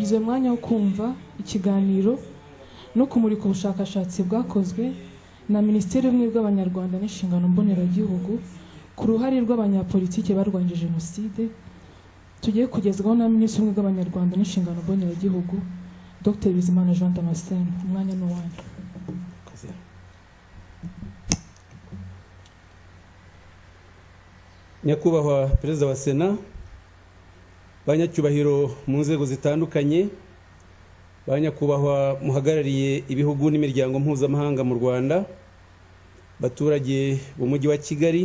tugize umwanya wo kumva ikiganiro no kumurika ubushakashatsi bwakozwe na Minisiteri y'Ubumwe bw'Abanyarwanda n'Inshingano Mboneragihugu ku ruhare rw'abanyapolitike barwanyije Jenoside. Tugiye kugezwaho na Minisitiri w'Ubumwe bw'Abanyarwanda n'Inshingano Mboneragihugu Dr. Bizimana Jean Damascene. Umwanya ni uwanyu. Nyakubahwa Perezida wa Sena, banyacyubahiro mu nzego zitandukanye, banyakubahwa muhagarariye ibihugu n'imiryango mpuzamahanga mu Rwanda, baturage b'umujyi wa Kigali,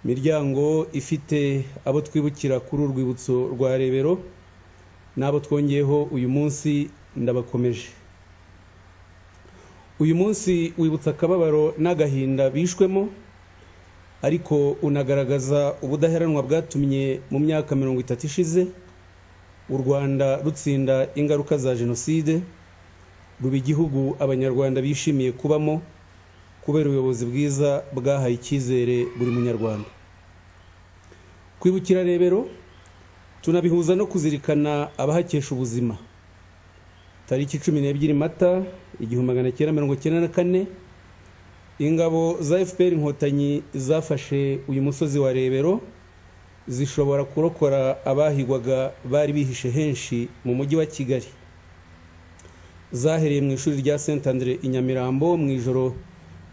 miryango ifite abo twibukira kuri urwibutso rwa Rebero n'abo twongeyeho uyu munsi, ndabakomeje. Uyu munsi wibutsa akababaro n'agahinda bishwemo, ariko unagaragaza ubudaheranwa bwatumye mu myaka 30 ishize u Rwanda rutsinda ingaruka za Jenoside, ruba igihugu Abanyarwanda bishimiye kubamo kubera ubuyobozi bwiza bwahaye icyizere buri munyarwanda. Kwibukira Rebero tunabihuza no kuzirikana abahakesha ubuzima. Tariki 12 Mata 1994 ingabo za FPR Inkotanyi zafashe uyu musozi wa Rebero, zishobora kurokora abahigwaga bari bihishe henshi mu mujyi wa Kigali. Zahereye mu ishuri rya Saint Andre i Nyamirambo mu ijoro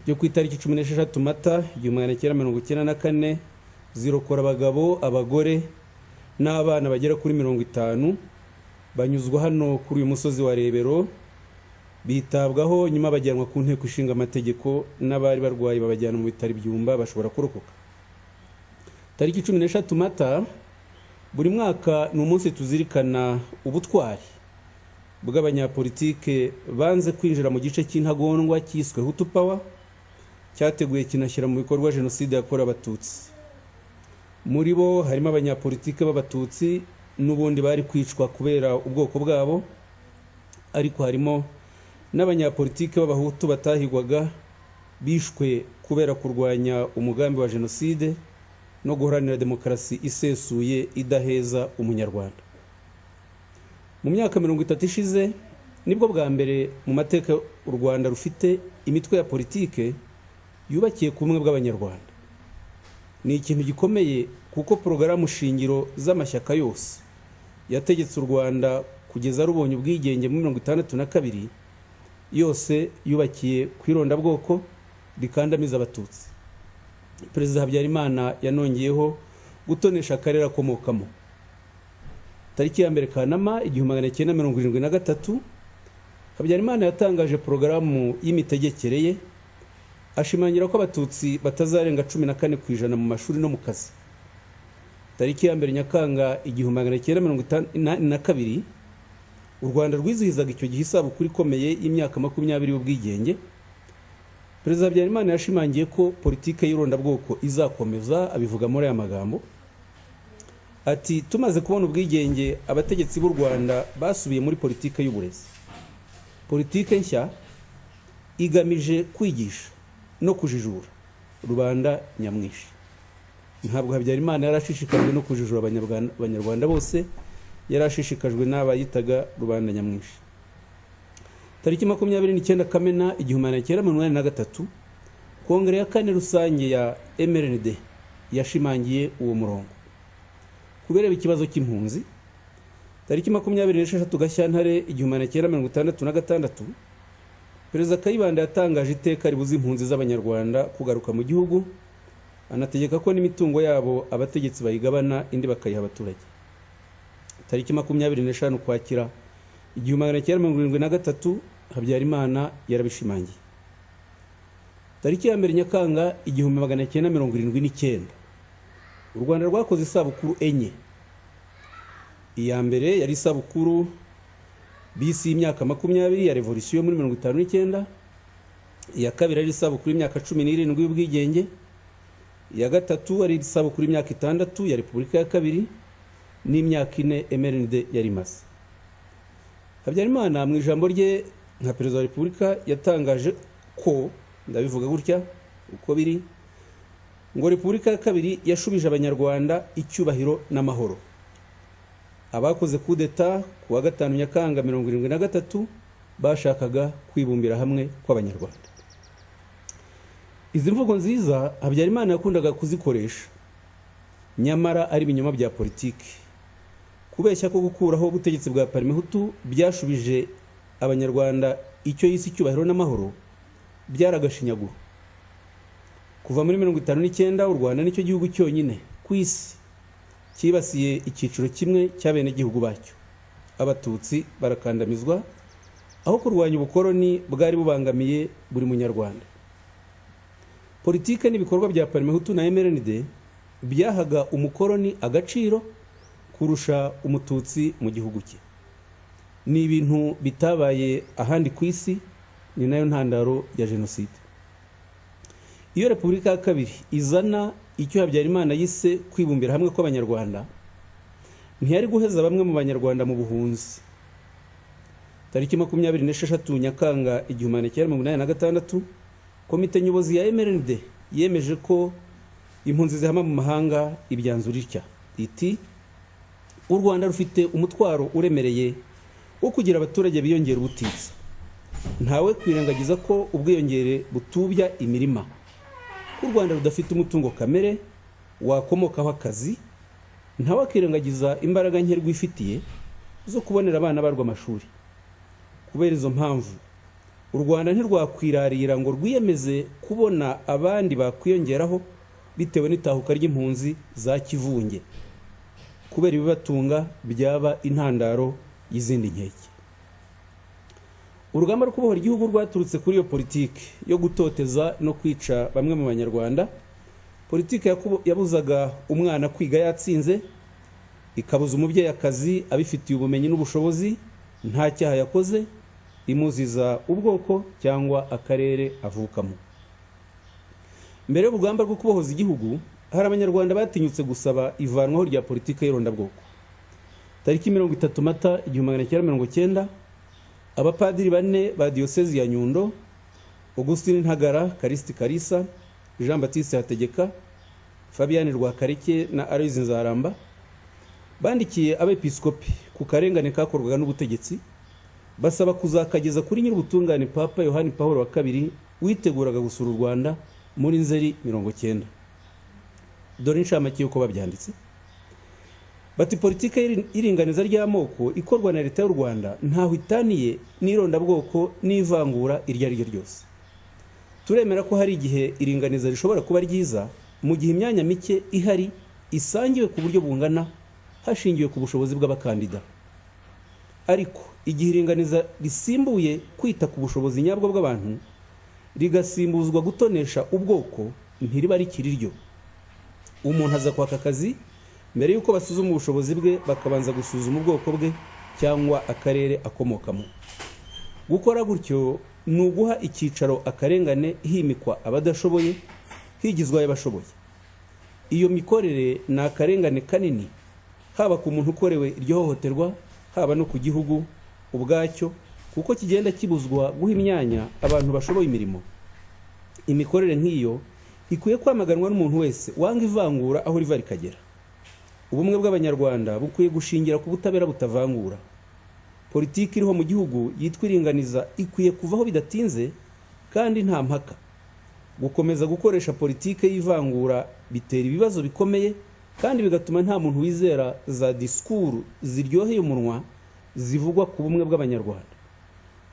ryo ku itariki 16 Mata 1994, zirokora abagabo, abagore n'abana bagera kuri 50, banyuzwa hano kuri uyu musozi wa Rebero, bitabwaho nyuma bajyanwa ku nteko ishinga amategeko, n'abari barwaye babajyana mu bitaro byumba bashobora kurokoka. Tariki 16 Mata buri mwaka ni umunsi tuzirikana ubutwari bw'abanyapolitike banze kwinjira mu gice cy'intagondwa cyiswe Hutu Power, cyateguye kinashyira mu bikorwa Jenoside yakorewe Abatutsi. Muri bo harimo abanyapolitike b'Abatutsi n'ubundi bari kwicwa kubera ubwoko bwabo, ariko harimo n'abanyapolitike b'Abahutu batahigwaga bishwe kubera kurwanya umugambi wa Jenoside no guharanira demokarasi isesuye idaheza umunyarwanda. Mu myaka 30 ishize nibwo bwa mbere mu mateka u Rwanda rufite imitwe ya politike yubakiye ku bumwe bw'Abanyarwanda. Ni ikintu gikomeye kuko porogaramu shingiro z'amashyaka yose yategetse u Rwanda kugeza rubonye ubwigenge mu 1962 yose yubakiye kwirondabwoko rikandamiza Abatutsi. Perezida Habyarimana yanongeyeho gutonesha akarere akomokamo. Tariki ya 1 Kanama 1973 Habyarimana yatangaje porogaramu y'imitegekere ye, ashimangira ko Abatutsi batazarenga 14% mu mashuri no mu kazi. Tariki ya 2 Nyakanga 1952 u Rwanda rwizihizaga icyo gihe isabukuru ikomeye y'imyaka 20 y'ubwigenge. Perezida Habyarimana yashimangiye ko politike y'irondabwoko izakomeza, abivuga muri aya magambo ati: tumaze kubona ubwigenge, abategetsi b'u Rwanda basubiye muri politike y'uburezi. Politike nshya igamije kwigisha no kujijura rubanda nyamwinshi. Ntabwo Habyarimana yarashishikajwe no kujijura abanyarwanda bose, yarashishikajwe n'abayitaga rubanda nyamwinshi. Tariki 29 Kamena 1983 Kongere ya kane rusange ya MRND yashimangiye uwo murongo. Kubera ikibazo cy'impunzi, tariki 26 Gashyantare 1966 Perezida Kayibanda yatangaje iteka ribuza impunzi z'Abanyarwanda kugaruka mu gihugu, anategeka ko n'imitungo yabo abategetsi bayigabana indi bakayiha abaturage. Tariki 25 Ukwakira 1973 Habyarimana yarabishimangiye. Tariki ya 1 Nyakanga 1979 u Rwanda rwakoze isabukuru enye. Iya mbere yari isabukuru bisi y'imyaka 20 ya revolution muri 59. Iya kabiri yari isabukuru y'imyaka 17 y'ubwigenge. Iya gatatu yari isabukuru y'imyaka 6 ya Repubulika ya kabiri n'imyaka 4 MRND yari maze. Habyarimana mu ijambo rye nka Perezida wa Repubulika yatangaje ko, ndabivuga gutya uko biri, ngo Repubulika ya kabiri yashubije Abanyarwanda icyubahiro n'amahoro. abakoze kudeta ku wa 5 Nyakanga 1973 bashakaga kwibumbira hamwe kw'abanyarwanda. Izi mvugo nziza Habyarimana yakundaga kuzikoresha, nyamara ari ibinyoma bya politiki. Kubeshya ko gukuraho ubutegetsi bwa Parmehutu byashubije abanyarwanda icyo yisi cyubahiro n'amahoro byaragashinyaguro. Kuva muri 1959 u Rwanda nicyo gihugu cyonyine ku isi kibasiye icyiciro kimwe cy'abene gihugu bacyo. Abatutsi barakandamizwa aho kurwanya ubukoroni bwari bubangamiye buri munyarwanda. Politike n'ibikorwa bya Parmehutu na MRND byahaga umukoroni agaciro kurusha umututsi mu gihugu cye. Ni ibintu bitabaye ahandi ku isi, ni nayo ntandaro ya jenoside. Iyo Repubulika ya Kabiri izana icyo Habyarimana yise kwibumbira hamwe kw'abanyarwanda, ntiyari guheza bamwe mu banyarwanda mu buhunzi. Tariki 26 Nyakanga 1986 komite nyobozi ya MRND yemeje ko impunzi zihama mu mahanga ibyanzura itya iti: u Rwanda rufite umutwaro uremereye wo kugira abaturage biyongera ubutitsa. Ntawe kwirengagiza ko ubwiyongere butubya imirima. U Rwanda rudafite umutungo kamere wakomokaho akazi. Ntawe kwirengagiza imbaraga nke rwifitiye zo kubonera abana barwa amashuri. Kubera izo mpamvu u Rwanda ntirwakwirarira ngo rwiyemeze kubona abandi bakwiyongeraho bitewe n'itahuka ry'impunzi za kivunge, kubera ibibatunga byaba intandaro y'izindi nkeke. Urugamba rwo kubohora igihugu rwaturutse kuri iyo politiki yo gutoteza no kwica bamwe mu banyarwanda. Politiki yabuzaga umwana kwiga yatsinze, ikabuza umubyeyi akazi abifitiye ubumenyi n'ubushobozi nta cyaha yakoze, imuziza ubwoko cyangwa akarere avukamo. Mbere y'urugamba rwo kubohoza igihugu, hari abanyarwanda batinyutse gusaba ivanwaho rya politiki y'irondabwoko. Tariki 30 Mata 1990 abapadiri bane ba Diocese ya Nyundo, Augustin Ntagara, Callixte Kalisa, Jean Baptiste Hategeka, Fabian Rwakareke na Aloys Nzaramba bandikiye abepiskopi ku karengane kakorwaga n'ubutegetsi, basaba kuzakageza kuri nyir'ubutungane Papa Yohani Pawulo wa kabiri witeguraga gusura u Rwanda muri Nzeri 90. Dore inshamake yuko babyanditse. Bati politike iringaniza ry'amoko ikorwa na leta y'u Rwanda ntaho itaniye n'irondabwoko n'ivangura iryo ari ryo ryose. Turemera ko hari igihe iringaniza rishobora kuba ryiza mu gihe imyanya mike ihari isangiwe ku buryo bungana hashingiwe ku bushobozi bw'abakandida. Ariko igihe iringaniza risimbuye kwita ku bushobozi nyabwo bw'abantu rigasimbuzwa gutonesha ubwoko, ntiriba rikiri ryo. Umuntu aza kwaka akazi, mbere yuko basuzuma ubushobozi bwe bakabanza gusuzuma ubwoko bwe cyangwa akarere akomokamo. Gukora gutyo ni uguha icyicaro akarengane himikwa abadashoboye higizwa abashoboye. Iyo mikorere ni akarengane kanini, haba ku muntu ukorewe iryo hohoterwa, haba no ku gihugu ubwacyo, kuko kigenda kibuzwa guha imyanya abantu bashoboye imirimo. Imikorere nk'iyo ikwiye kwamaganwa n'umuntu wese wanga ivangura aho riva rikagera. Ubumwe bw'abanyarwanda bukwiye gushingira ku butabera butavangura. Politiki iriho mu gihugu yitwa iringaniza ikwiye kuvaho bidatinze kandi nta mpaka. Gukomeza gukoresha politiki y'ivangura bitera ibibazo bikomeye kandi bigatuma nta muntu wizera za disikuru ziryoheye umunwa zivugwa ku bumwe bw'abanyarwanda.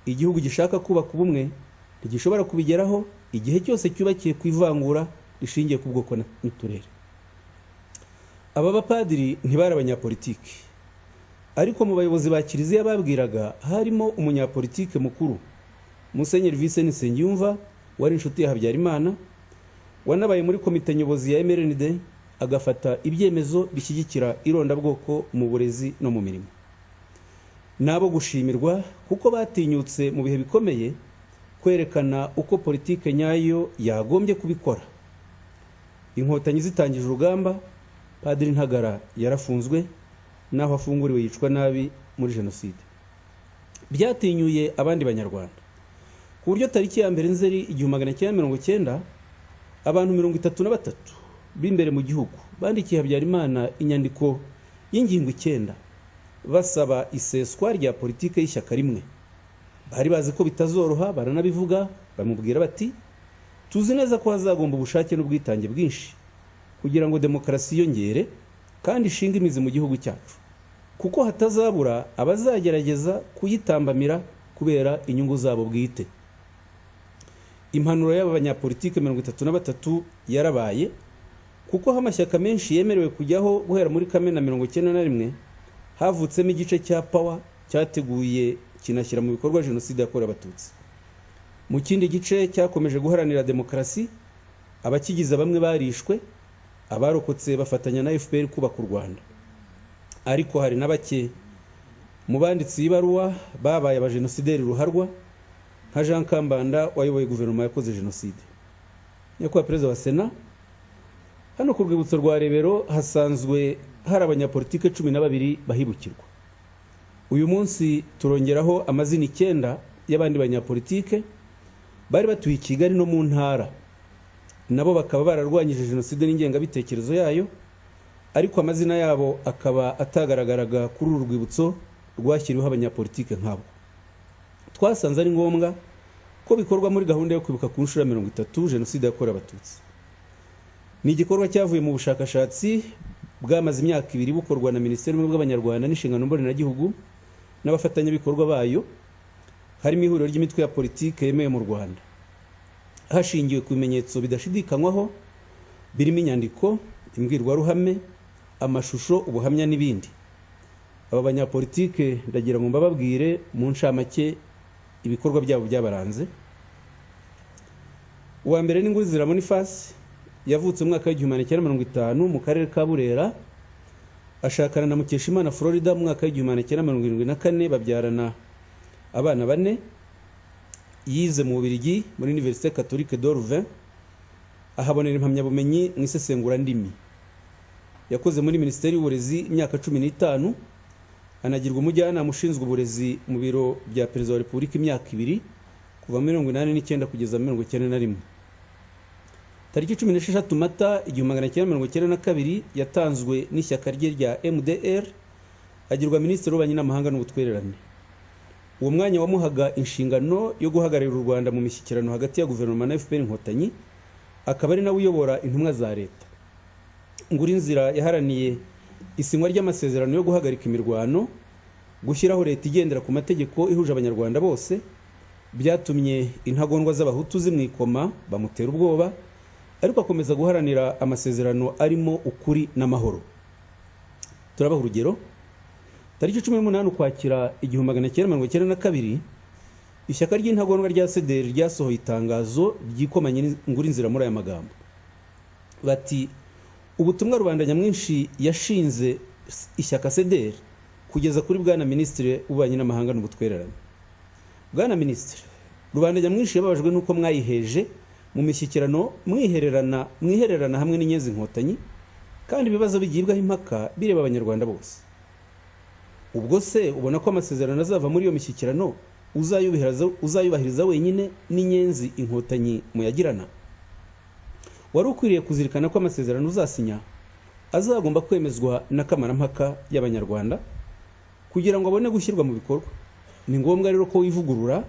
Igihugu gishaka kubaka ubumwe ntigishobora kubigeraho igihe cyose cyubakiye ku ivangura rishingiye ku bwoko n'uturere. Aba bapadiri ntibari abanyapolitiki, ariko mu bayobozi ba Kiliziya babwiraga harimo umunyapolitike mukuru, Musenyeri Vincent Nsengiyumva, wari inshuti ya Habyarimana, wanabaye muri komite nyobozi ya MRND, agafata ibyemezo bishyigikira irondabwoko mu burezi no mu mirimo. Nabo gushimirwa kuko batinyutse mu bihe bikomeye kwerekana uko politike nyayo yagombye kubikora. Inkotanyi zitangije urugamba, Padiri Ntagara yarafunzwe naho afunguriwe yicwa nabi muri jenoside. Byatinyuye abandi banyarwanda ku buryo tariki ya mbere Nzeri 1990 abantu 33 b'imbere mu gihugu bandikiye Habyarimana inyandiko y'ingingo 9 basaba iseswa rya politike y'ishyaka rimwe. Bari bazi ko bitazoroha, baranabivuga, bamubwira bati tuzi neza ko hazagomba ubushake n'ubwitange bwinshi kugira ngo demokarasi yongere kandi ishinga imizi mu gihugu cyacu, kuko hatazabura abazagerageza kuyitambamira kubera inyungu zabo bwite. Impanuro y'aba banyapolitike 33 yarabaye, kuko amashyaka menshi yemerewe kujyaho guhera muri Kamena 1991 havutsemo igice cya Power cyateguye kinashyira mu bikorwa jenoside yakorewe abatutsi. Mu kindi gice cyakomeje guharanira demokarasi, abakigize bamwe barishwe, abarokotse bafatanya na FPR kubaka u Rwanda. Ariko hari nabake mu banditsi ibaruwa babaye abajenosideri ruharwa nka Jean Kambanda wayoboye guverinoma yakoze jenoside. Nyakubahwa Perezida wa Sena, hano ku rwibutso rwa Rebero hasanzwe hari abanyapolitike 12 bahibukirwa. Uyu munsi turongeraho amazina 9 y'abandi banyapolitike bari batuye i Kigali no mu ntara, nabo bakaba bararwanyije jenoside n'ingengabitekerezo yayo, ariko amazina yabo akaba atagaragaraga kuri uru rwibutso rwashyiriweho abanyapolitike nkabo. Twasanze ari ngombwa ko bikorwa muri gahunda yo kwibuka ku nshuro 30 jenoside yakorewe abatutsi. Ni igikorwa cyavuye mu bushakashatsi bwamaze imyaka 2 bukorwa na Minisiteri y'Ubumwe bw'Abanyarwanda n'Inshingano Mboneragihugu n'abafatanyabikorwa bayo, harimo ihuriro ry'imitwe ya politike yemewe mu Rwanda, hashingiwe ku bimenyetso bidashidikanywaho birimo inyandiko, imbwirwaruhame, amashusho, ubuhamya n'ibindi. Aba banyapolitike ndagira ngo mbababwire mu ncamake ibikorwa byabo byabaranze. Uwa mbere ni Ngurizira Boniface, yavutse mu mwaka w'1950 mu karere ka Burera, ashakana na Mukeshimana Florida mu mwaka w'1974, babyarana abana 4. Yize mu Bubiligi muri Université Catholique d'Orléans, ahabonera impamyabumenyi mu isesengura ndimi. Yakoze muri Minisiteri y'Uburezi imyaka 15, anagirwa umujyanama ushinzwe uburezi mu biro bya Perezida wa Repubulika imyaka 2 kuva 1989 kugeza 1991. Tariki 16 Mata 1992 yatanzwe n'ishyaka rye rya MDR, agirwa Minisitiri w'Ububanyi n'Amahanga n'Ubutwererane. Uwo mwanya wamuhaga inshingano yo guhagararira u Rwanda mu mishyikirano hagati ya guverinoma na FPR Inkotanyi, akaba ari nawe uyobora intumwa za leta. Ngurinzira yaharaniye isinywa ry'amasezerano yo guhagarika imirwano, gushyiraho leta igendera ku mategeko ihuje abanyarwanda bose, byatumye intagondwa z'abahutu zimwikoma bamutera ubwoba, ariko akomeza guharanira amasezerano arimo ukuri n'amahoro. Turabaha urugero. Tariki 18 Ukwakira 1992, ishyaka ry'intagondwa rya CDR ryasohoye itangazo ryikomanye Ngurinzira muri aya magambo. Bati ubutumwa rubanda nyamwinshi yashinze ishyaka CDR kugeza kuri bwana Minisitiri w'Ububanyi n'Amahanga n'Ubutwererane. Bwana Minisitiri, rubanda nyamwinshi yababajwe nuko mwayiheje mu mishyikirano mwihererana hamwe n'inyenzi Inkotanyi, kandi ibibazo bigibwaho impaka bireba abanyarwanda bose. Ubwo se ubona ko amasezerano azava muri iyo mishyikirano uzayubahiriza wenyine n'inyenzi Inkotanyi muyagirana? Wari ukwiriye kuzirikana ko amasezerano uzasinya azagomba kwemezwa n'akamarampaka y'abanyarwanda kugira ngo abone gushyirwa mu bikorwa. Ni ngombwa rero ko wivugurura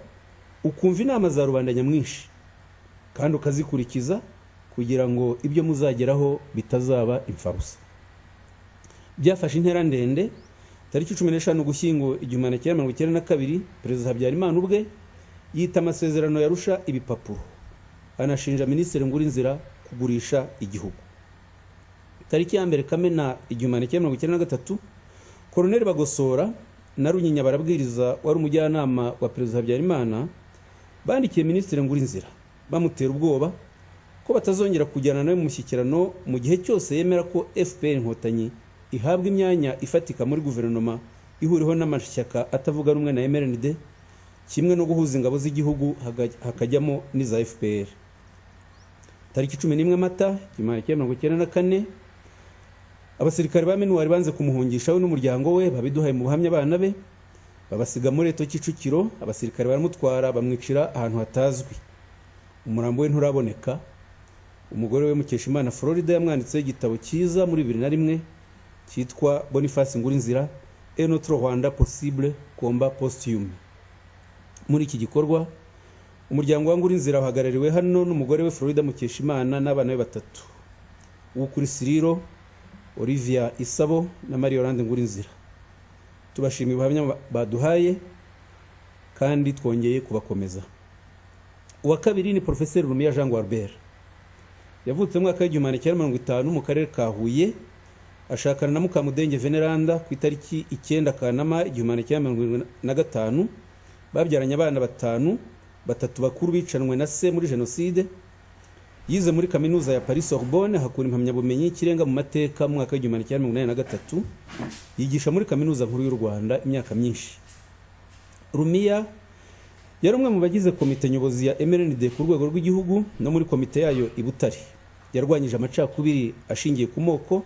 ukumva inama za rubanda nyamwinshi kandi ukazikurikiza kugira ngo ibyo muzageraho bitazaba imfabusa. Byafashe intera ndende. Tariki 15 Ugushyingo 1992, Perezida Habyarimana ubwe yita amasezerano yarusha ibipapuro, anashinja Minisitiri Ngurinzira kugurisha igihugu. Tariki ya 1 Kamena 1993, Colonel Bagosora na Runyinya barabwiriza wari umujyanama wa Perezida Habyarimana bandikiye Minisitiri Ngurinzira bamutera ubwoba ko batazongera kujyana nawe mu mushyikirano mu gihe cyose yemera ko FPR Inkotanyi ihabwa imyanya ifatika muri guverinoma ihuriho n'amashyaka atavuga rumwe na MRND, kimwe no guhuza ingabo z'igihugu hakajyamo n'iza FPR. Tariki 11 Mata 1994, abasirikare ba Minuwari banze kumuhungisha we n'umuryango we, babiduhaye mu buhamya abana be, babasiga muri Eto Kicukiro. Abasirikare baramutwara bamwicira ahantu hatazwi. Umurambo we nturaboneka. Umugore we Mukeshimana Florida yamwanditseho igitabo cyiza muri 2001 cyitwa Boniface Ngurinzira et notre Rwanda possible combat posthume. Muri iki gikorwa umuryango wa Ngurinzira uhagarariwe hano n'umugore we Florida Mukeshimana n'abana be batatu, ukuri Siriro, Olivia Isabo na Marie Yolande Ngurinzira. Tubashimiye ubuhamya baduhaye kandi twongeye kubakomeza. Uwa kabiri ni Professeur Rumiya Jean Gualbert. Yavutse mu mwaka w'1950 mu karere ka Huye, ashakana na Mukamudenge Veneranda ku itariki 9 Kanama 1975. Babyaranye abana batatu bakuru bicanwe na se muri jenoside. Yize muri kaminuza ya Paris Sorbonne, hakura impamyabumenyi y'ikirenga mu mateka mu mwaka w'1983. Yigisha muri kaminuza nkuru y'u Rwanda imyaka myinshi. Rumiya yari umwe mu bagize komite nyobozi ya MRND ku rwego rw'igihugu no muri komite yayo i Butare. Yarwanyije amacakubiri ashingiye ku moko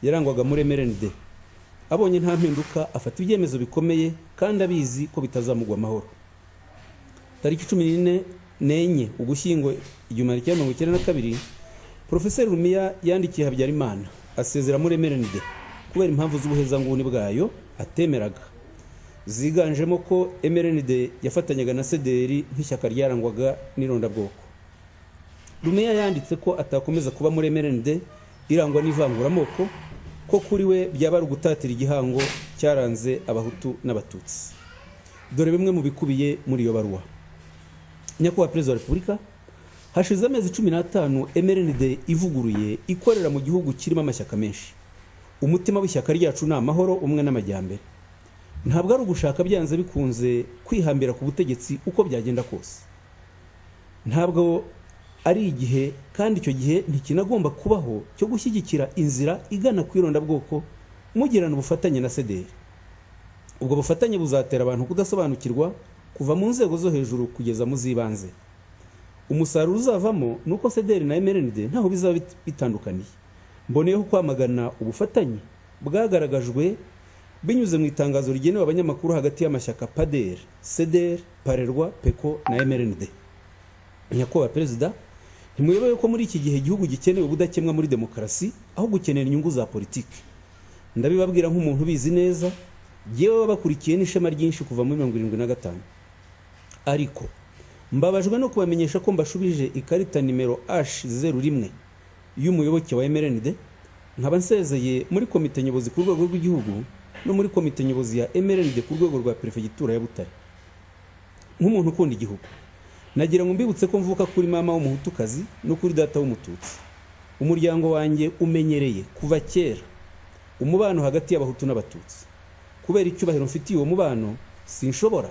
yarangwaga muri MRND. Abonye nta mpinduka afata ibyemezo bikomeye kandi abizi ko bitazamugwa amahoro. Tariki 14 Ugushyingo 1992, Professeur Rumiya yandikiye Habyarimana asezera muri MRND kubera impamvu z'ubuhezanguni bwayo atemeraga, ziganjemo ko MRND yafatanyaga na CDR nk'ishyaka ryarangwaga n'irondabwoko. Rumiya yanditse ko atakomeza kuba muri MRND irangwa n'ivanguramoko, ko kuri we byaba ari ugutatira igihango cyaranze abahutu n'abatutsi. Dore bimwe mu bikubiye muri iyo baruwa. Nyakubahwa Perezida wa Repubulika, hashize amezi 15 MRND ivuguruye ikorera mu gihugu kirimo amashyaka menshi. Umutima w'ishyaka ryacu ni amahoro, umwe n'amajyambere. Ntabwo ari ugushaka byanze bikunze kwihambira ku butegetsi uko byagenda kose. Ntabwo ari igihe kandi icyo gihe ntikinagomba kubaho cyo gushyigikira inzira igana ku irondabwoko mugirana ubufatanye na CDR. Ubwo bufatanye buzatera abantu kudasobanukirwa kuva mu nzego zo hejuru kugeza mu zibanze. Umusaruro uzavamo nuko CDR na MRND ntaho bizaba bitandukaniye. Mboneyeho kwamagana ubufatanye bwagaragajwe binyuze mu itangazo rigenewe abanyamakuru hagati y'amashyaka PADER, CDR, Parerwa, PECO na MRND. Nyakubahwa Perezida, ntimuyoboye ko muri iki gihe igihugu gikenewe ubudakemwa muri demokarasi aho gukenera inyungu za politiki. Ndabibabwira nk'umuntu ubizi neza, yewe bakurikiye n'ishema ryinshi kuva muri 1975. Ariko mbabajwe no kubamenyesha ko mbashubije ikarita nimero H01 y'umuyoboke wa MRND, nkaba nsezeye muri komite nyobozi ku rwego rw'igihugu no muri komite nyobozi ya MRND ku rwego rwa Perefegitura ya Butare. Nk'umuntu ukunda igihugu, nagira ngo mbibutse ko mvuka kuri mama w'umuhutukazi no kuri data w'umututsi. Umuryango wanjye umenyereye kuva kera umubano hagati y'abahutu n'abatutsi. Kubera icyubahiro mfitiye uwo mubano, sinshobora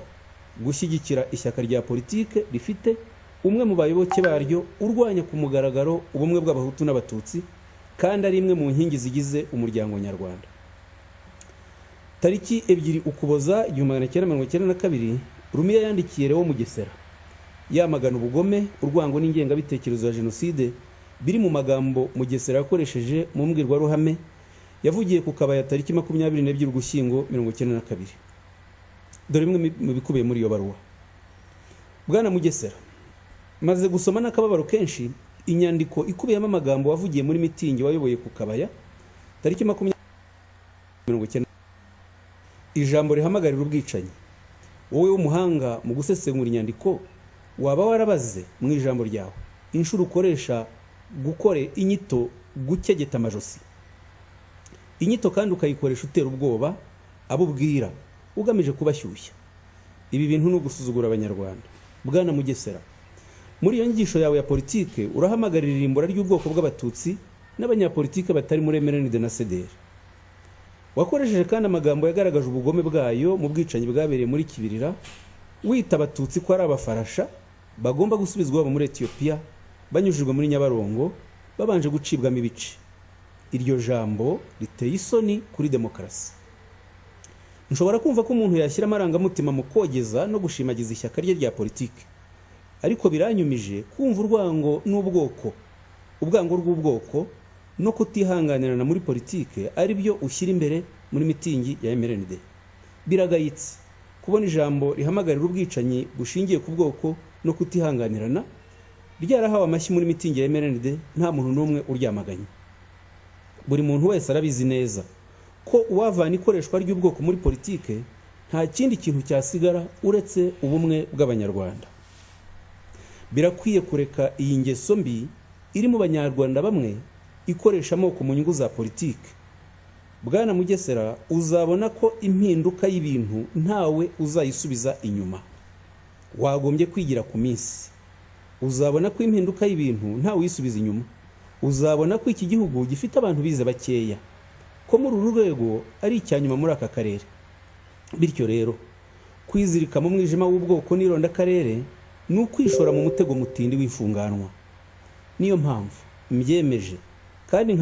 gushyigikira ishyaka rya politike rifite umwe mu bayoboke baryo urwanya ku mugaragaro ubumwe bw'abahutu n'abatutsi kandi ari imwe mu nkingi zigize umuryango nyarwanda. Tariki 2 Ukuboza 1992, Rumiya yandikiye Leo Mugesera yamagana ubugome, urwango n'ingengabitekerezo ya jenoside biri mu magambo Mugesera yakoresheje mu mbwirwaruhame yavugiye ku Kabaya tariki 22 Ugushyingo 1992. Dore bimwe mu bikubiye muri iyo baruwa. Bwana Mugesera, maze gusoma n'akababaro kenshi inyandiko ikubiyemo amagambo wavugiye muri mitingi wayoboye ku Kabaya tariki 19. Ijambo rihamagarira ubwicanyi. Wowe w'umuhanga mu gusesengura inyandiko, waba warabaze mu ijambo ryawe inshuro ukoresha gukore inyito gukegeta amajosi. Inyito kandi ukayikoresha utera ubwoba abo ubwira ugamije kubashyushya. Ibi bintu no gusuzugura abanyarwanda. Bwana Mugesera, muri iyo nyigisho yawe ya politike urahamagarira irimbura ry'ubwoko bw'abatutsi n'abanyapolitike batari muri MRND na CDR. Wakoresheje kandi amagambo yagaragaje ubugome bwayo mu bwicanyi bwabereye muri Kibirira, wita abatutsi ko ari abafarasha bagomba gusubizwa muri Ethiopia banyujijwe muri Nyabarongo babanje gucibwamo ibice. Iryo jambo riteye isoni kuri demokarasi. Nshobora kumva ko umuntu yashyira amarangamutima mu kogeza no gushimagiza ishyaka rye rya politike, ariko biranyumije kumva urwango n'ubwoko, ubwango rw'ubwoko no kutihanganirana muri politike ari byo ushyira imbere muri mitingi ya MRND. Biragayitse kubona ijambo rihamagarira ubwicanyi bushingiye ku bwoko no kutihanganirana ryarahawe amashyi muri mitingi ya MRND nta muntu n'umwe uryamaganye. Buri muntu wese arabizi neza ko uwavana ikoreshwa ry'ubwoko muri politike nta kindi kintu cyasigara uretse ubumwe bw'abanyarwanda. Birakwiye kureka iyi ngeso mbi iri mu banyarwanda bamwe ikoresha amoko mu nyungu za politike. Bwana Mugesera, uzabona ko impinduka y'ibintu ntawe uzayisubiza inyuma. Wagombye kwigira ku minsi. Uzabona ko impinduka y'ibintu ntawe uyisubiza inyuma. Uzabona ko iki gihugu gifite abantu bize bakeya, ko muri uru rwego ari icyanyuma muri aka karere. Bityo rero, kwizirika mu mwijima w'ubwoko n'irondakarere ni ukwishora mu mutego mutindi w'ifunganwa. Niyo mpamvu mbyemeje kandi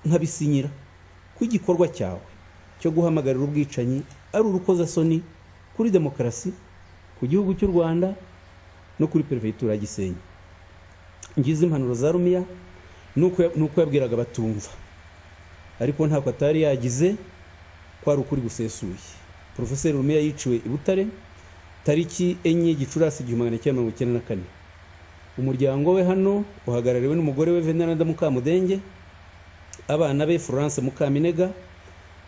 nkabisinyira ko igikorwa cyawe cyo guhamagarira ubwicanyi ari urukozasoni kuri demokarasi, ku gihugu cy'u Rwanda no kuri Perefegitura ya Gisenyi. Ngize impanuro za Rumiya nuko yabwiraga batumva, ariko ntako atari yagize kwari ukuri gusesuye. Profeseri Rumiya yiciwe i Butare tariki 4 Gicurasi 1994. Umuryango we hano uhagarariwe n'umugore we Veneranda Mukamudenge, abana be Florence Mukaminega,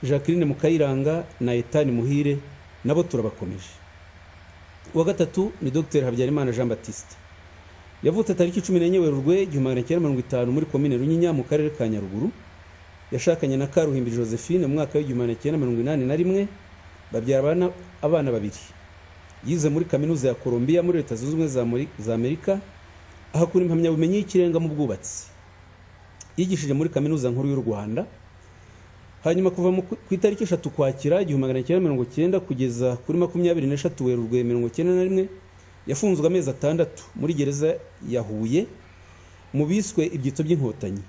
Jacqueline Mukayiranga na Etani Muhire, nabo turabakomeje. Uwa gatatu ni Dr Habyarimana Jean Baptiste. Yavutse tariki 14 Werurwe 1950 muri komine Runyinya mu karere ka Nyaruguru. Yashakanye na Karuhimbi Josephine mu mwaka wa 1981, babyara abana babiri. Yize muri kaminuza ya Columbia muri Leta Zunze Ubumwe za Amerika, ahakura impamyabumenyi y'ikirenga mu bwubatsi. Yigishije muri Kaminuza Nkuru y'u Rwanda. Hanyuma kuva ku itariki 3 Ukwakira 1990 kugeza kuri 23 Werurwe 1991 yafunzwe amezi 6 muri gereza ya Huye mu biswe ibyitso by'inkotanyi.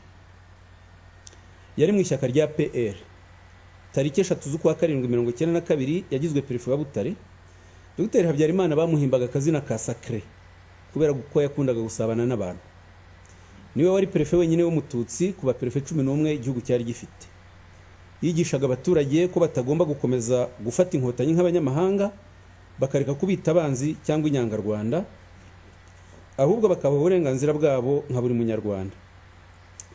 Yari mu ishyaka rya PR. Tariki 3 z'ukwa 7 1992 yagizwe Perefe wa Butare. Dr Habyarimana bamuhimbaga akazina ka Sacre kubera ko yakundaga gusabana n'abantu. Niwe wari Perefe wenyine w'umututsi kuba Perefe 11 igihugu cyari gifite. Yigishaga abaturage ko batagomba gukomeza gufata inkotanyi nk'abanyamahanga, bakareka kubita abanzi cyangwa inyangarwanda, ahubwo bakaba uburenganzira bwabo nka buri munyarwanda.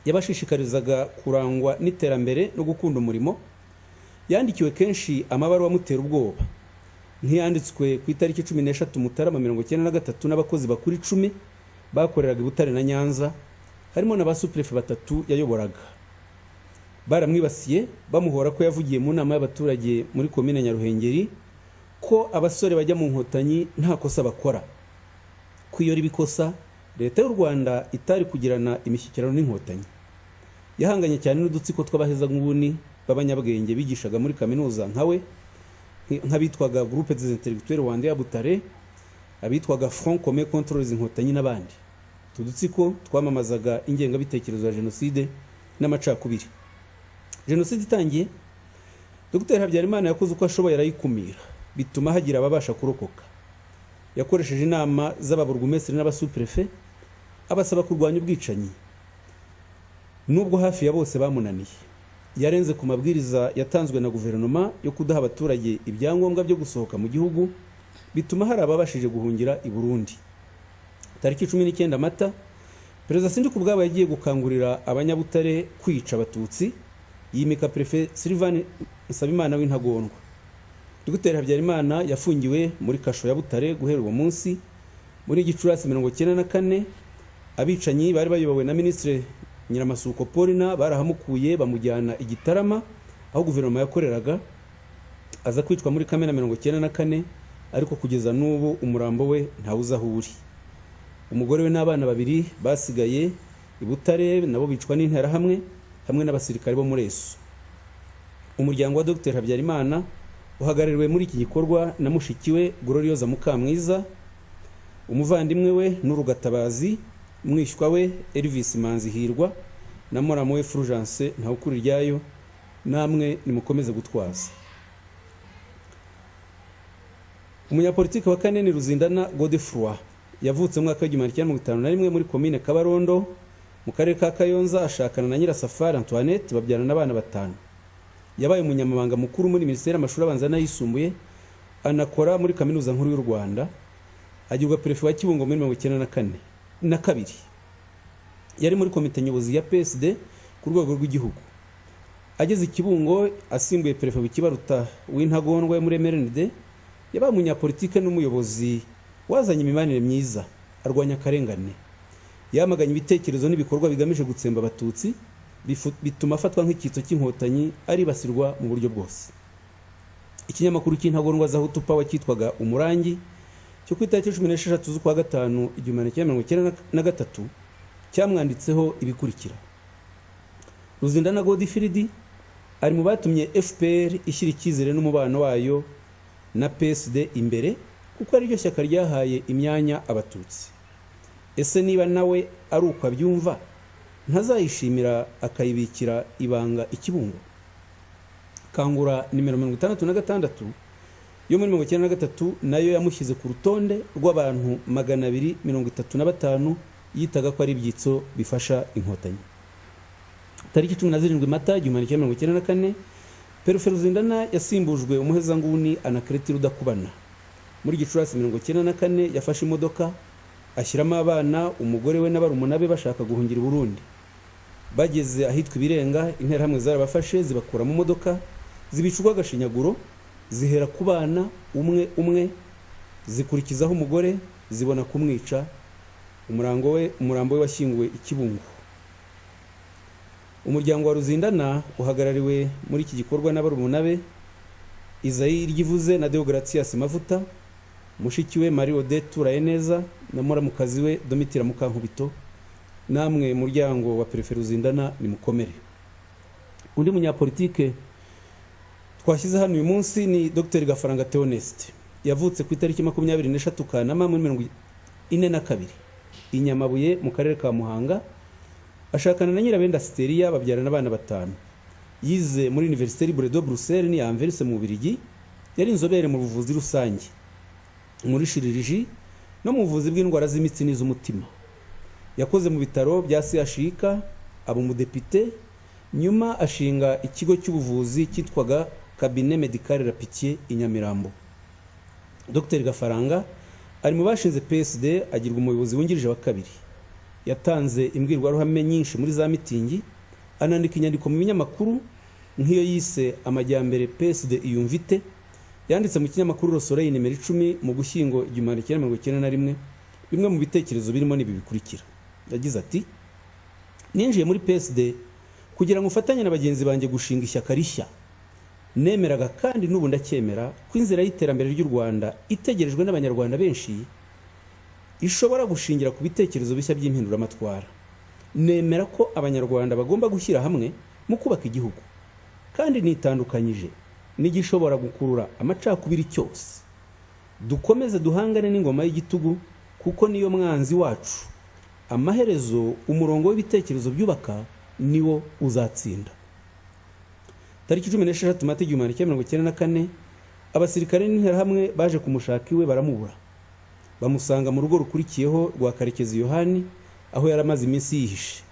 Yabashishikarizaga kurangwa n'iterambere no gukunda umurimo. Yandikiwe kenshi amabaruwa amutera ubwoba, nk'iyanditswe ku itariki 16 Mutarama 1993 n'abakozi bakuru 10 bakoreraga i Butare na Nyanza, harimo na basuprefe 3 yayoboraga. Baramwibasiye bamuhora ko yavugiye mu nama y'abaturage muri komine Nyaruhengeri ko abasore bajya mu nkotanyi nta kosa bakora. Kwiyora ibikosa, Leta y'u Rwanda itari kugirana imishyikirano n'inkotanyi. Yahanganye cyane n'udutsiko tw'abaheza nguni b'abanyabwenge bigishaga muri kaminuza nkawe, nk'abitwaga Groupe des Intellectuels Rwanda ya Butare, abitwaga Front Commun contre les Inkotanyi n'abandi. Tudutsiko twamamazaga ingengabitekerezo ya jenoside n'amacakubiri. Jenoside itangiye, Dr Habyarimana yakoze uko ashoboye arayikumira, bituma hagira ababasha kurokoka. Yakoresheje inama z'ababurugumestre n'abasuprefe abasaba kurwanya ubwicanyi. Nubwo hafi ya bose bamunaniye, yarenze ku mabwiriza yatanzwe na guverinoma yo kudaha abaturage ibyangombwa byo gusohoka mu gihugu, bituma hari ababashije guhungira i Burundi. Tariki 19 Mata, Perezida Sindikubwabo yagiye gukangurira abanyabutare kwica abatutsi, yimika Prefe Sylvain Nsabimana w'Intagondwa. Dr Habyarimana yafungiwe muri kasho ya Butare guhera uwo munsi. Muri Gicurasi 1994 abicanyi bari bayobowe na Ministre Nyiramasuko Paulina barahamukuye bamujyana i Gitarama aho guverinoma yakoreraga, aza kwicwa muri Kamena 1994, ariko kugeza n'ubu umurambo we ntawuza aho uri. Umugore we n'abana babiri basigaye i Butare nabo bicwa n'intera hamwe n'abasirikare bo muri Eso. Umuryango wa Dr Habyarimana uhagarariwe muri iki gikorwa na mushikiwe Gloriosa Mukamwiza, umuvandimwe we n'Urugatabazi, umwishywa we Elvis Manzihirwa na Moramo we Fulgence Ntawukuri ryayo. Namwe nimukomeze gutwaza. Umunyapolitiki wa kane ni Ruzindana Godefroy. Yavutse mu mwaka wa 1951 muri komine Kabarondo mu karere ka Kayonza, ashakana na Nyirasafari Antoinette, babyarana n'abana 5. Yabaye umunyamabanga mukuru muri Minisiteri y'Amashuri Abanza n'Ayisumbuye, anakora muri Kaminuza Nkuru y'u Rwanda. Agirwa Perefe wa Kibungo muri 1992. Yari muri komite nyobozi ya PSD ku rwego rw'igihugu. ageze Kibungo asimbuye Perefe w'ikibaruta w'intagondwa yo muri MRND, yabaye umunyapolitike n'umuyobozi wazanye imibanire myiza, arwanya akarengane, yamaganye ibitekerezo n'ibikorwa bigamije gutsemba abatutsi, bituma afatwa nk'icyitso cy'inkotanyi, aribasirwa mu buryo bwose. Ikinyamakuru cy'intagondwa za Hutu Power cyitwaga Umurangi cyo ku itariki 16 z'ukwa gatanu 1993 cyamwanditseho ibikurikira: Ruzindana Godifridi ari mu batumye FPR ishyira icyizere n'umubano wayo na PSD imbere, kuko ari ryo shyaka ryahaye imyanya abatutsi. Ese niba nawe ari uko abyumva, ntazayishimira akayibikira ibanga Ikibungo? Kangura nimero 66 yo muri 1993 nayo yamushyize ku rutonde rw'abantu 235 yitaga ko ari ibyitso bifasha inkotanyi. Tariki 17 Mata 1994 Perefe Ruzindana yasimbujwe umuhezanguni Anakreti Rudakubana. Muri Gicurasi 1994 yafashe imodoka ashyiramo abana, umugore we n'abarumuna be bashaka guhungira i Burundi. Bageze ahitwa Ibirenga, interahamwe zarabafashe zibakura mu modoka, zibicurwa agashinyaguro, zihera ku bana umwe umwe, zikurikizaho umugore, zibona kumwica. Umurambo we washyinguwe i Kibungo. Umuryango wa Ruzindana uhagarariwe muri iki gikorwa n'abarumuna be Isayi Ryivuze na Deogratias Mavuta, mushiki we Marie Odette Urayeneza na muramukazi we Domitira Mukankubito. Namwe muryango wa Perefe Ruzindana ni mukomere. Undi munyapolitike twashyize hano uyu munsi ni Dr Gafaranga Theoneste. Yavutse ku itariki 23 Kanama muri 1942 i Nyamabuye mu karere ka Muhanga. Ashakana na Nyirabenda Steria, babyarana abana 5. Yize muri Université Libre de Bruxelles ni Anvers mu Bubiligi. Yari inzobere mu buvuzi rusange, muri chirurgie no mu buvuzi bw'indwara z'imitsi n'iz'umutima. Yakoze mu bitaro bya CHUK, aba umudepite, nyuma ashinga ikigo cy'ubuvuzi cyitwaga Cabinet Médical La Pitié i Nyamirambo. Dr Gafaranga ari mu bashinze PSD, agirwa umuyobozi wungirije wa kabiri. Yatanze imbwirwaruhame nyinshi muri za mitingi, anandika inyandiko mu binyamakuru nk'iyo yise Amajyambere PSD iyumvite, yanditse mu kinyamakuru Le Soleil nimero 10 mu Gushyingo 1991. Bimwe mu bitekerezo birimo nibi bikurikira. Yagize ati: ninjiye muri PSD kugira ngo ufatanye na bagenzi banjye gushinga ishyaka rishya. Nemeraga kandi n'ubu ndacyemera ko inzira y'iterambere ry'u Rwanda itegerejwe n'abanyarwanda benshi ishobora gushingira ku bitekerezo bishya by'impinduramatwara. Nemera ko abanyarwanda bagomba gushyira hamwe mu kubaka igihugu, kandi nitandukanyije n'igishobora gukurura amacakubiri cyose. Dukomeze duhangane n'ingoma y'igitugu, kuko niyo mwanzi wacu. Amaherezo umurongo w'ibitekerezo byubaka niwo uzatsinda. Tariki 16 Mata 1994 abasirikare n'interahamwe baje kumushaka iwe baramubura. Bamusanga mu rugo rukurikiyeho rwa Karekezi Yohani, aho yaramaze iminsi yihishe.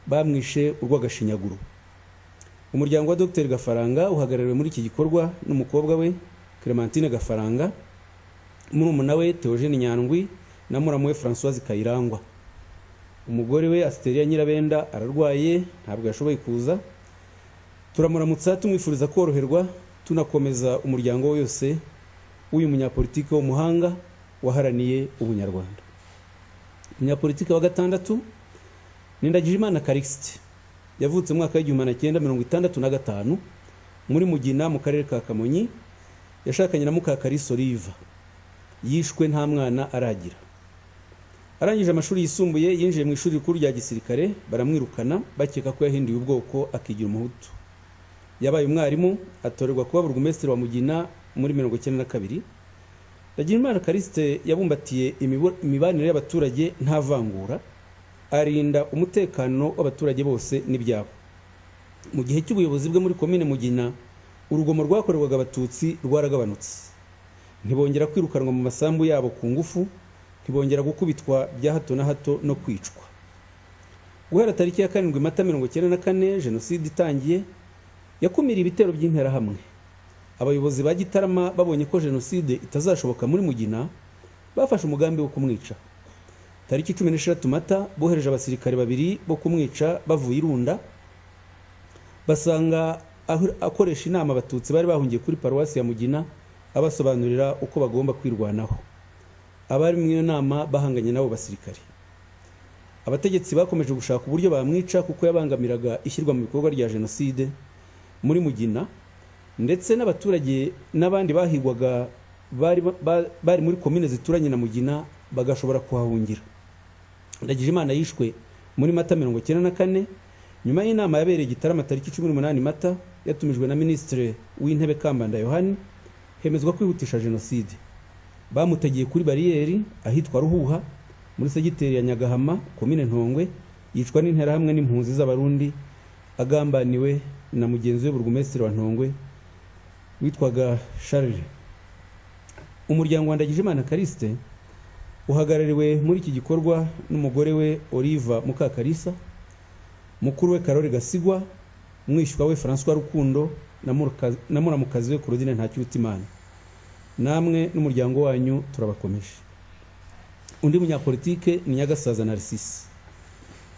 Bamwishe urw'agashinyaguro. Umuryango wa Dr Gafaranga uhagarariwe muri iki gikorwa n'umukobwa we Clementine Gafaranga, murumuna we Theogene Nyandwi na muramu we Françoise Kayirangwa. Umugore we Asteria Nyirabenda ararwaye, ntabwo yashoboye kuza. Turamuramutsa tumwifuriza koroherwa, tunakomeza umuryango we yose w'uyu munyapolitike w'umuhanga waharaniye ubunyarwanda. Umunyapolitike wa gatandatu ni Ndagijimana Calixte. Yavutse mu mwaka w'1965 muri Mugina mu karere ka Kamonyi. Yashakanye na Mukakarisa Oliva. Yishwe nta mwana aragira. Arangije amashuri yisumbuye, yinjiye mu ishuri rikuru rya gisirikare, baramwirukana bakeka ko yahinduye ubwoko akigira umuhutu. Yabaye umwarimu, atorerwa kuba burugumesitiri wa Mugina muri 1992. Ndagijimana Calixte yabumbatiye imibanire y'abaturage nta vangura, arinda umutekano w'abaturage bose n'ibyabo. Mu gihe cy'ubuyobozi bwe muri komine Mugina, urugomo rwakorerwaga abatutsi rwaragabanutse. Ntibongera kwirukanwa mu masambu yabo ku ngufu, ntibongera gukubitwa bya hato na hato no kwicwa. Guhera tariki ya 7 Mata 1994 jenoside itangiye, yakumira ibitero by'interahamwe. Abayobozi ba Gitarama babonye ko jenoside itazashoboka muri Mugina, bafashe umugambi wo kumwica. Tariki 16 Mata bohereje abasirikare 2 bo kumwica bavuye Irunda. Basanga akoresha inama abatutsi bari bahungiye kuri paruwasi ya Mugina abasobanurira uko bagomba kwirwanaho. Abari mu iyo nama bahanganye nabo basirikare. Abategetsi bakomeje gushaka uburyo bamwica kuko yabangamiraga ishyirwa mu bikorwa rya jenoside muri Mugina, ndetse n'abaturage n'abandi bahigwaga bari muri komine zituranye na Mugina bagashobora kuhahungira. Ndagijimana yishwe muri Mata 1994 nyuma y'inama yabereye Gitarama tariki 18 Mata yatumijwe na Minisitiri w'Intebe Kambanda Yohani hemezwa kwihutisha jenoside. Bamutegeye kuri bariyeri ahitwa Ruhuha muri segiteri ya Nyagahama komine Ntongwe, yicwa n'intera hamwe n'impunzi z'abarundi agambaniwe na mugenzi we burugumesitiri wa Ntongwe witwaga Charles. Umuryango wa Ndagijimana Kariste uhagarariwe muri iki gikorwa n'umugore we Oliva Mukakarisa, mukuru we Karori Gasigwa, mwishywa we François Rukundo na muramukazi we Claudine Ntakirutimana. Namwe n'umuryango wanyu turabakomeje. Undi munyapolitike ni Nyagasaza Narcisse.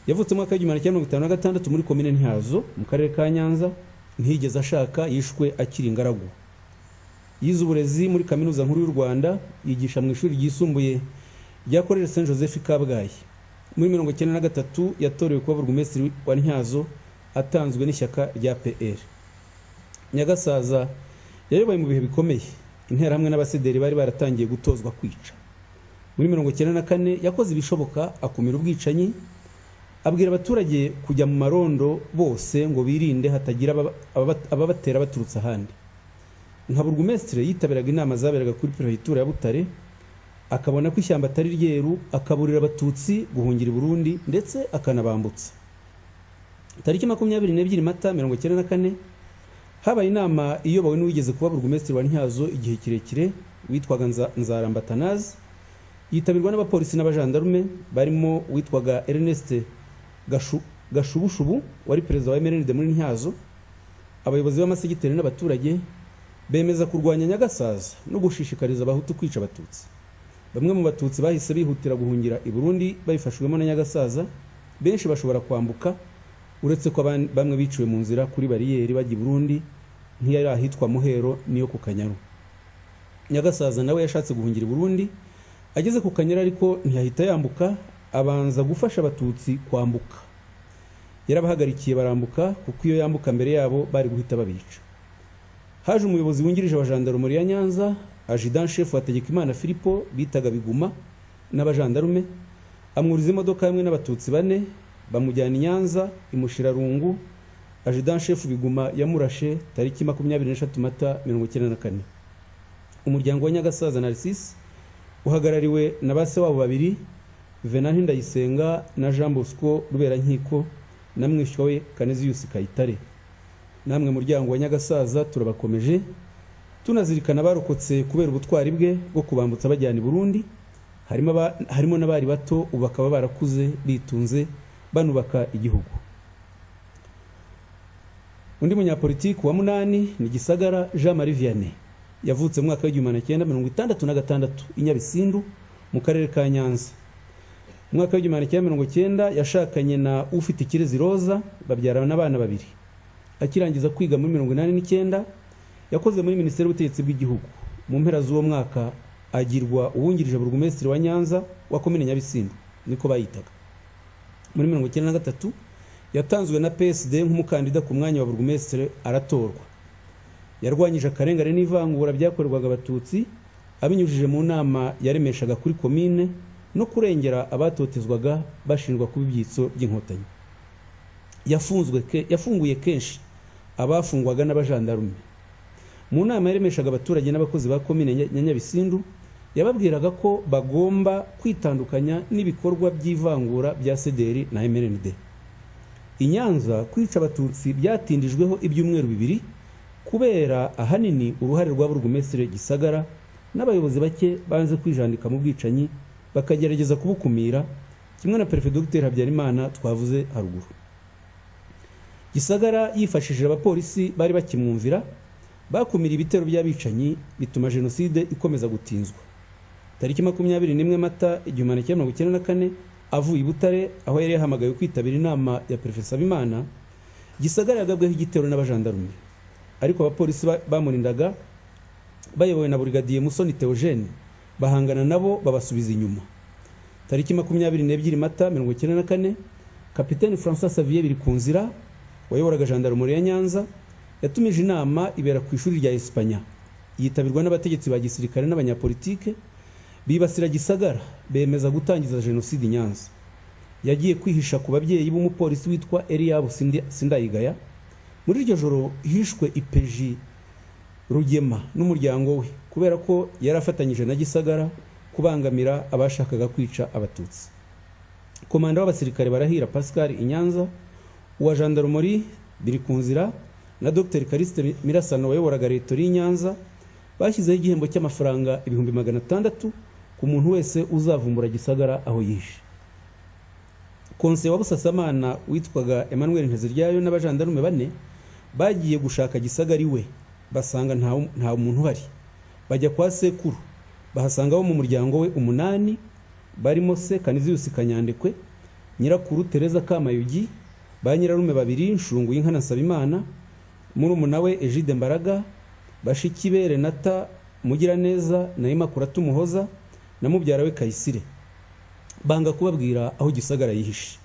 Yavutse mu mwaka wa 1956 muri komine Ntyazo mu karere ka Nyanza, ntiyigeze ashaka, yishwe akiri ingaragu. Yize uburezi muri Kaminuza Nkuru y'u Rwanda, yigisha mu ishuri ryisumbuye rya Collège Saint Joseph Kabgayi. Muri 1993 yatorewe kuba burugumesitiri wa Ntyazo atanzwe n'ishyaka rya PR. Nyagasaza yayoboye mu bihe bikomeye. Intera hamwe n'abasederi bari baratangiye gutozwa kwica. Muri 1994 yakoze ibishoboka akumira ubwicanyi, abwira abaturage kujya mu marondo bose ngo birinde hatagira ababatera baturutse ahandi. Nka burugumesitiri yitabiraga inama zaberaga kuri Prefegitura ya Butare, akabona ko ishyamba atari ryeru, akaburira abatutsi guhungira i Burundi ndetse akanabambutsa. Tariki 22 Mata 1994 habaye inama iyobowe n'uwigeze kuba burugumesitiri wa Ntyazo igihe kirekire witwaga Nzaramba Tanazi, yitabirwa n'abapolisi n'abajandarume barimo witwaga Ernest Gashubushubu wari perezida wa MRND muri Ntyazo. Abayobozi b'amasegiteri n'abaturage bemeza kurwanya Nyagasaza no gushishikariza abahutu kwica abatutsi. Bamwe mu batutsi bahise bihutira guhungira i Burundi babifashwemo na Nyagasaza, benshi bashobora kwambuka, uretse ko bamwe biciwe mu nzira kuri bariyeri bajya i Burundi nk'iyari ahitwa Muhero niyo ku Kanyaru. Nyagasaza nawe yashatse guhungira i Burundi, ageze ku Kanyaru ariko ntiyahita yambuka, abanza gufasha abatutsi kwambuka. Yarabahagarikiye barambuka kuko iyo yambuka mbere yabo bari guhita babica. Haje umuyobozi wungirije wa Gendarmerie ya Nyanza, Adjudant Chef wa Tegekimana Filipo bitaga Biguma n'abajandarume, amwuriza imodoka hamwe n'abatutsi 4 bamujyana i Nyanza imushirarungu. Adjudant Chef Biguma yamurashe tariki 23 Mata 1994. Umuryango wa Nyagasaza Narcisse uhagarariwe na base wabo babiri, Venant Ndayisenga na Jean Bosco Ruberankiko na mwishywa we Canisius Kayitare. Namwe muryango wa Nyagasaza turabakomeje, tunazirikana barokotse kubera ubutwari bwe bwo kubambutsa bajyana i Burundi, harimo n'abari bato ubu bakaba barakuze bitunze banubaka igihugu. Undi munyapolitiki wa munani ni Gisagara Jean Marie Vianney. Yavutse mu mwaka wa 1966 i Nyabisindu mu karere ka Nyanza. Mu mwaka wa 1990 yashakanye na ufite Kirezi Roza, babyarana n'abana babiri. Akirangiza kwiga muri 1989 yakoze muri Minisiteri y'Ubutegetsi bw'Igihugu. Mu mpera z'uwo mwaka agirwa uwungirije burugumesitiri wa Nyanza wa komine Nyabisindu, niko bayitaga. Muri 1993 yatanzwe na PSD nk'umukandida ku mwanya wa burugumesitiri aratorwa. Yarwanyije akarengane n'ivangura byakorerwaga abatutsi abinyujije mu nama yaremeshaga kuri komine no kurengera abatotezwaga bashinjwa kuba ibyitso by'inkotanyi. Yafunguye kenshi abafungwaga n'abajandarume. Mu nama yaremeshaga abaturage n'abakozi ba komine ya Nyabisindu yababwiraga ko bagomba kwitandukanya n'ibikorwa by'ivangura bya CDR na MRND. I Nyanza kwica abatutsi byatindijweho ibyumweru 2 kubera ahanini uruhare rwa burugumesitiri Gisagara n'abayobozi bake banze kwijandika mu bwicanyi bakagerageza kubukumira, kimwe na Prefet Dr Habyarimana twavuze haruguru. Gisagara yifashishije abapolisi bari bakimwumvira, bakumira ibitero by'abicanyi bituma jenoside ikomeza gutinzwa. Tariki 21 Mata 1994 avuye i Butare aho yari yahamagaye kwitabira inama ya Prefet Sabimana, Gisagara yagabweho igitero n'abajandarume. ariko abapolisi bamurindaga bayobowe na Brigadier Musoni Theogene bahangana nabo babasubiza inyuma. Tariki 22 Mata 1994 Kapiteni François Xavier Birikunzira wayoboraga gendarmerie ya Nyanza yatumije inama ibera ku ishuri rya Espanya yitabirwa n'abategetsi ba gisirikare n'abanyapolitike bibasira Gisagara bemeza gutangiza jenoside Nyanza. Yagiye kwihisha ku babyeyi b'umupolisi witwa Eliab Sindayigaya. Muri iryo joro hishwe ipeji Rugema n'umuryango we kubera ko yarafatanyije na Gisagara kubangamira abashakaga kwica abatutsi. Komanda w'abasirikare Barahira Pascal Inyanza, uwa gendarmerie Birikunzira na Dr Kariste Mirasano wayoboraga Rectory y'Inyanza bashyizeho igihembo cy'amafaranga 600 ku muntu wese uzavumbura Gisagara aho yishe. Konse wa Busasamana witwaga Emmanuel Nteziryayo n'abajandarume 4 bagiye gushaka Gisagara iwe basanga nta muntu bari. Bajya kwa sekuru bahasanga bo mu muryango we 8 barimo se Kanizius Kanyandekwe, nyirakuru Teresa Kamayugi, ba nyirarume 2 Nshurungu y'Inka na Sabimana, murumuna we Egide Mbaraga, bashiki be Renata Mugiraneza na Imakura Tumuhoza na mubyara we Kayisire. Banga kubabwira aho Gisagara yihishe.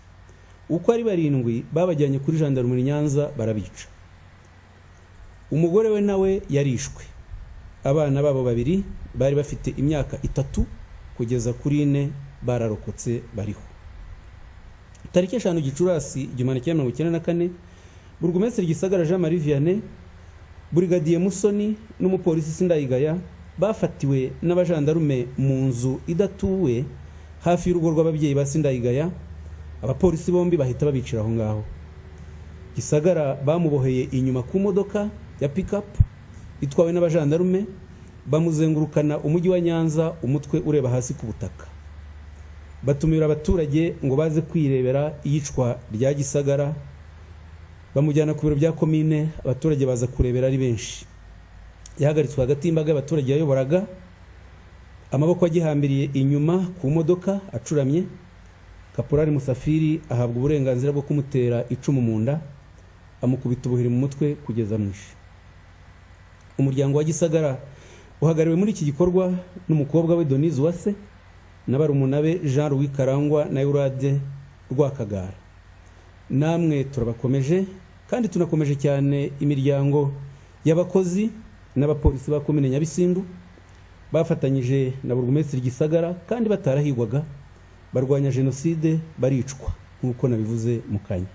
Uko ari 7 babajyanye kuri gendarmerie Nyanza barabica. Umugore we nawe yarishwe. Abana babo 2 bari bafite imyaka 3 kugeza kuri 4 bararokotse bariho. Tariki 5 Gicurasi 1994 Burugumesitiri Gisagara Jean Marie Vianney, Brigadier Musoni n'umupolisi Sindayigaya bafatiwe n'abajandarume mu nzu idatuwe hafi y'urugo rw'ababyeyi ba Sindayigaya. Abapolisi bombi bahita babicira aho ngaho. Gisagara bamuboheye inyuma ku modoka ya pickup itwawe n'abajandarume, bamuzengurukana umujyi wa Nyanza umutwe ureba hasi ku butaka. Batumira abaturage ngo baze kwirebera iyicwa rya Gisagara, bamujyana ku biro bya komine. Abaturage baza kurebera ari benshi. Yahagaritswe hagati y'imbaga y'abaturage yayoboraga, amaboko agihambiriye inyuma ku modoka acuramye. Kaporari Musafiri ahabwa uburenganzira bwo kumutera icumu mu nda, amukubita ubuhiri mu mutwe kugeza mwishe. Umuryango wa Gisagara uhagariwe muri iki gikorwa n'umukobwa we Denise Uwase na barumuna be Jean Louis Karangwa na Eurade Rwakagara. Namwe turabakomeje kandi tunakomeje cyane imiryango y'abakozi n'abapolisi ba komine Nyabisindu bafatanyije na Burugumesitiri Gisagara kandi batarahigwaga barwanya jenoside baricwa nkuko nabivuze mu kanya.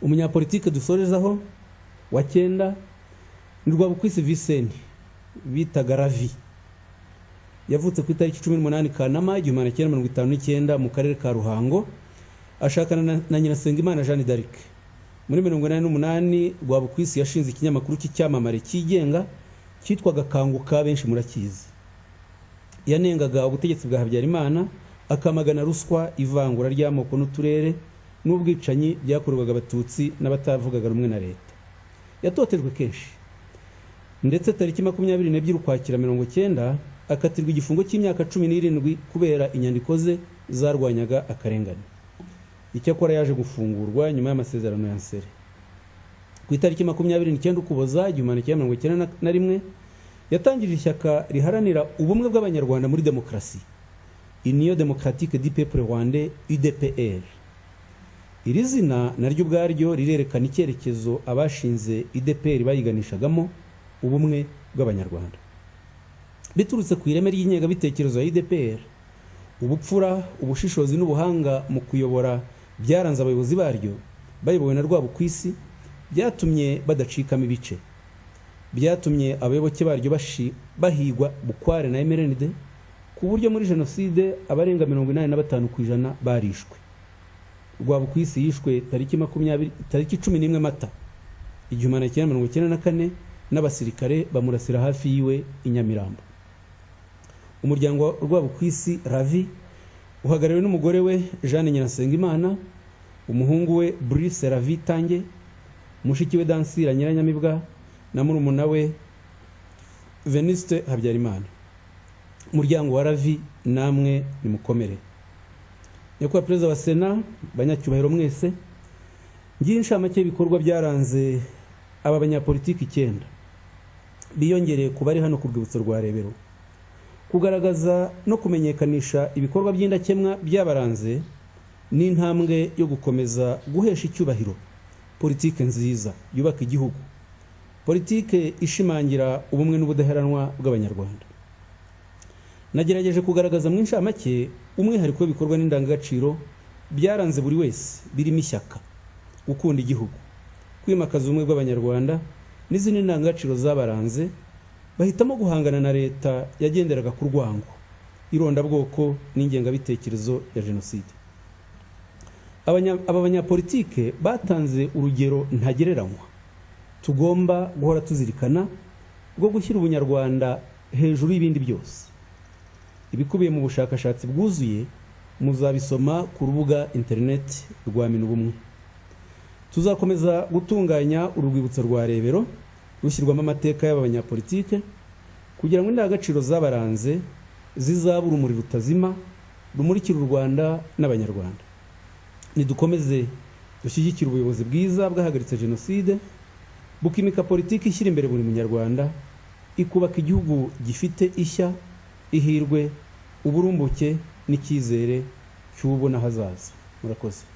Umunyapolitike dusorezaho wa 9 ni Rwabukwisi Vincent bitaga Ravi. Yavutse ku itariki 18 Kanama 1959 mu karere ka Ruhango, ashakana na Nyirasengimana Jeanne d'Arc. Muri 1988 Rwabukwisi yashinze ikinyamakuru cy'icyamamare cyigenga cyitwaga Kanguka, benshi murakizi. Yanengaga ubutegetsi bwa Habyarimana, akamagana ruswa, ivangura ry'amoko n'uturere n'ubwicanyi byakorwaga abatutsi n'abatavugaga rumwe na leta. Yatotejwe kenshi, ndetse tariki 22 Ukwakira 1990 akatirwa igifungo cy'imyaka 17 kubera inyandiko ze zarwanyaga akarengane. Icyakora yaje gufungurwa nyuma y'amasezerano ya Nsere. Ku itariki 29 Ukuboza 1991 yatangije ishyaka riharanira ubumwe bw'abanyarwanda muri demokarasi, Union Démocratique du Peuple Rwandais, UDPR. Iri zina naryo ubwaryo rirerekana icyerekezo abashinze UDPR bayiganishagamo ubumwe bw'abanyarwanda. Biturutse ku ireme ry'inyegabitekerezo ya UDPR, ubupfura, ubushishozi n'ubuhanga mu kuyobora byaranze abayobozi baryo bayobowe na Rwabukwisi, byatumye badacikamo ibice. Byatumye abayoboke baryo bahigwa bukware na MRND, ku buryo muri jenoside abarenga 85% barishwe. Rwabukwisi yishwe tariki 11 Mata 1994 n'abasirikare bamurasira hafi yiwe i Nyamirambo. Umuryango wa Rwabukwisi Ravi uhagariwe n'umugore we Jeanne Nyirasengimana, umuhungu we Brice Ravi Tange, mushiki we Dansira Nyiranyamibwa na murumuna we Venuste Habyarimana. Umuryango wa Ravi namwe nimukomere. Nyakubahwa Perezida wa Sena, banyacyubahiro mwese, ngiye inshamake y'ibikorwa byaranze aba banyapolitiki 9 biyongereye ku bari hano ku rwibutso rwa Rebero kugaragaza no kumenyekanisha ibikorwa by'indakemwa byabaranze n'intambwe yo gukomeza guhesha icyubahiro politike nziza yubaka igihugu, politike ishimangira ubumwe n'ubudaheranwa bw'abanyarwanda. Nagerageje kugaragaza mu inshamake umwihariko w'ibikorwa n'indangagaciro byaranze buri wese, birimo ishyaka, gukunda igihugu, kwimakaza ubumwe bw'abanyarwanda n'izindi ndangagaciro zabaranze. Bahitamo guhangana na leta yagenderaga ku rwango, irondabwoko n'ingengabitekerezo ya jenoside. Aba banyapolitike batanze urugero ntagereranywa tugomba guhora tuzirikana rwo gushyira ubunyarwanda hejuru y'ibindi byose. Ibikubiye mu bushakashatsi bwuzuye muzabisoma ku rubuga internet rwa Minubumwe. Tuzakomeza gutunganya urwibutso rwa Rebero rushyirwamo amateka y'abanyapolitike kugira ngo indangagaciro zabaranze zizabura urumuri rutazima rumurikira u Rwanda n'abanyarwanda. Nidukomeze dushyigikira ubuyobozi bwiza bwahagaritse jenoside, bukimika politiki ishyira imbere buri munyarwanda, ikubaka igihugu gifite ishya, ihirwe, uburumbuke n'icyizere cy'ubu n'ahazaza. Murakoze.